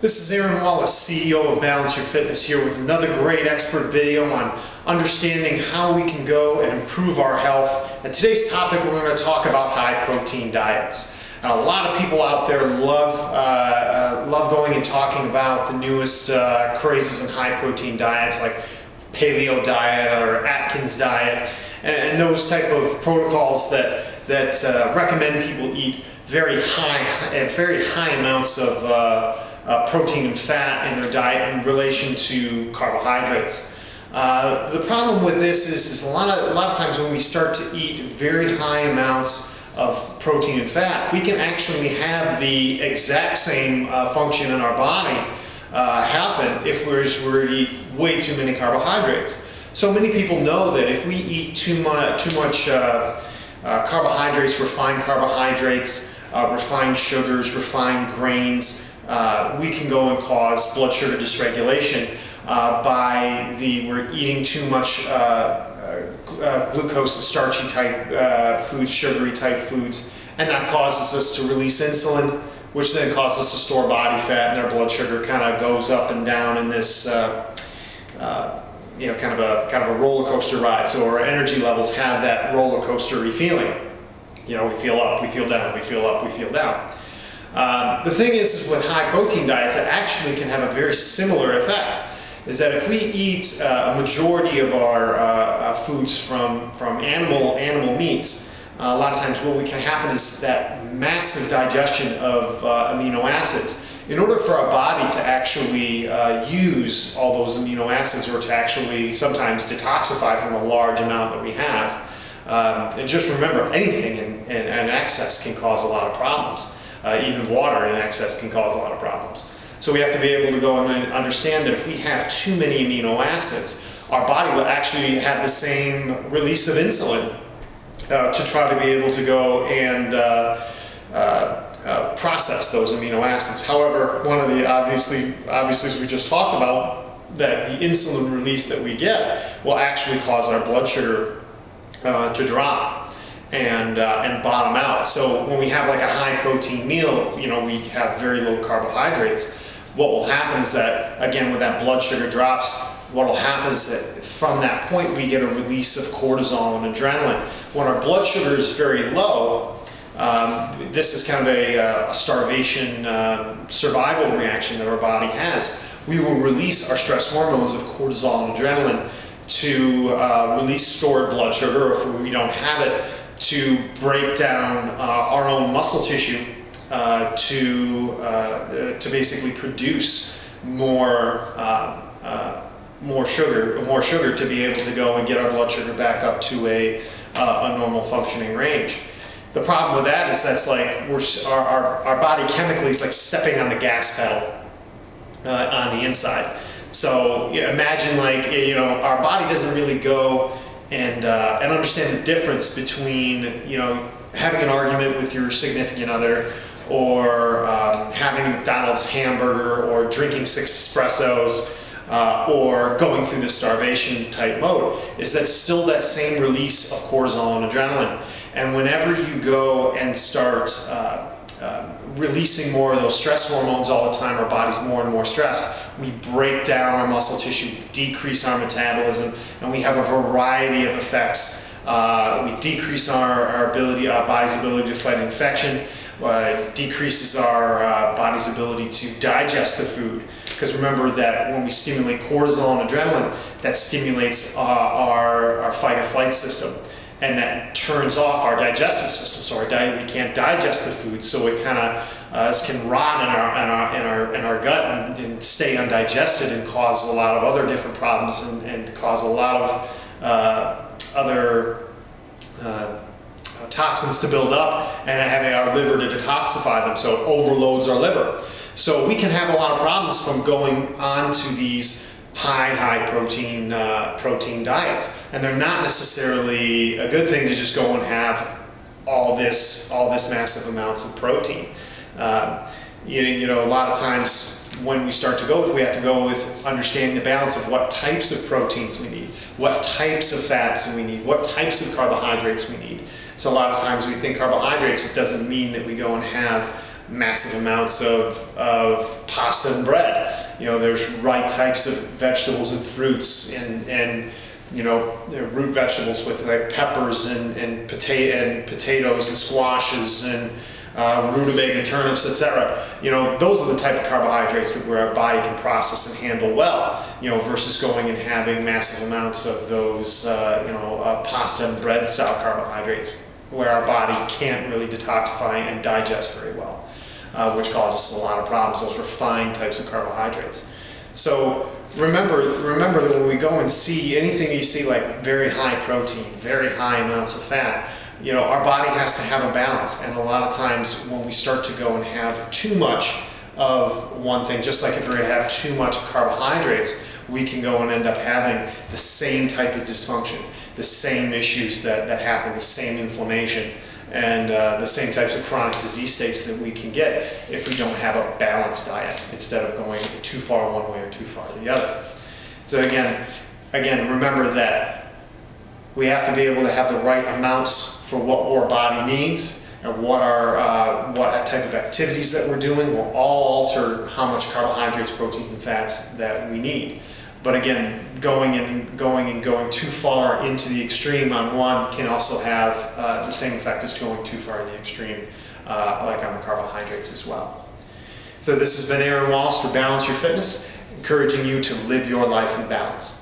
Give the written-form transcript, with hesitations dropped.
This is Aaron Wallace, CEO of Balance Your Fitness, here with another great expert video on understanding how we can go and improve our health. And today's topic, we're going to talk about high protein diets. Now, a lot of people out there love going and talking about the newest crazes in high protein diets like paleo diet or Atkins diet and those type of protocols that recommend people eat very high amounts of protein and fat in their diet in relation to carbohydrates. The problem with this is a lot of times when we start to eat very high amounts of protein and fat, we can actually have the exact same function in our body happen if we were to eat way too many carbohydrates. So many people know that if we eat too much carbohydrates, refined sugars, refined grains, we can go and cause blood sugar dysregulation we're eating too much glucose and starchy type foods, sugary type foods, and that causes us to release insulin, which then causes us to store body fat, and our blood sugar kind of goes up and down in this kind of a roller coaster ride. So our energy levels have that roller coaster-y feeling. You know, we feel up, we feel down, we feel up, we feel down. The thing is with high protein diets, it actually can have a very similar effect. Is that if we eat a majority of our foods from animal meats, a lot of times what can happen is that massive digestion of amino acids. In order for our body to actually use all those amino acids, or to actually sometimes detoxify from a large amount that we have, and just remember, anything in excess can cause a lot of problems. Even water in excess can cause a lot of problems. So we have to be able to go and understand that if we have too many amino acids, our body will actually have the same release of insulin to try to be able to go and process those amino acids. However, one of the obviously as we just talked about, that the insulin release that we get will actually cause our blood sugar to drop and bottom out. So when we have like a high protein meal, you know, we have very low carbohydrates. What will happen is that, again, when that blood sugar drops, what will happen is that from that point we get a release of cortisol and adrenaline. When our blood sugar is very low, this is kind of a starvation survival reaction that our body has. We will release our stress hormones of cortisol and adrenaline to release stored blood sugar, or if we don't have it, to break down our own muscle tissue to basically produce more sugar to be able to go and get our blood sugar back up to a normal functioning range. The problem with that is that's like our body chemically is like stepping on the gas pedal on the inside. So imagine, like, you know, our body doesn't really go and understand the difference between, you know, having an argument with your significant other, or having a McDonald's hamburger, or drinking 6 espressos, or going through the starvation type mode. Is that still that same release of cortisol and adrenaline? And whenever you go and start releasing more of those stress hormones all the time, our body's more and more stressed, we break down our muscle tissue, decrease our metabolism, and we have a variety of effects. We decrease our body's ability to fight infection, decreases our body's ability to digest the food. Because remember that when we stimulate cortisol and adrenaline, that stimulates our fight or flight system, and that turns off our digestive system. So we can't digest the food, so it kind of can rot in our gut and stay undigested, and cause a lot of other different problems, and cause a lot of other toxins to build up, and having our liver to detoxify them, so it overloads our liver. So we can have a lot of problems from going on to these high protein diets, and they're not necessarily a good thing to just go and have all this massive amounts of protein. You know, a lot of times when we start to go with, we have to go with understanding the balance of what types of proteins we need, what types of fats we need, what types of carbohydrates we need. So a lot of times we think carbohydrates, it doesn't mean that we go and have massive amounts of pasta pasta and bread. You know, there's right types of vegetables and fruits, and you know, root vegetables with like peppers and potatoes and squashes and rutabaga, turnips, etc. You know, those are the type of carbohydrates that where our body can process and handle well. You know, versus going and having massive amounts of those, pasta and bread style carbohydrates, where our body can't really detoxify and digest very well, which causes a lot of problems. Those refined types of carbohydrates. So remember that when we go and see anything you see like very high protein, very high amounts of fat, you know, our body has to have a balance. And a lot of times when we start to go and have too much of one thing, just like if we're going to have too much carbohydrates, we can go and end up having the same type of dysfunction, the same issues that happen, the same inflammation, and the same types of chronic disease states that we can get if we don't have a balanced diet, instead of going too far one way or too far the other. So again, remember that we have to be able to have the right amounts for what our body needs, and what type of activities that we're doing will all alter how much carbohydrates, proteins, and fats that we need. But again, going too far into the extreme on one can also have the same effect as going too far in the extreme, like on the carbohydrates as well. So this has been Aaron Wallace for Balance Your Fitness, encouraging you to live your life in balance.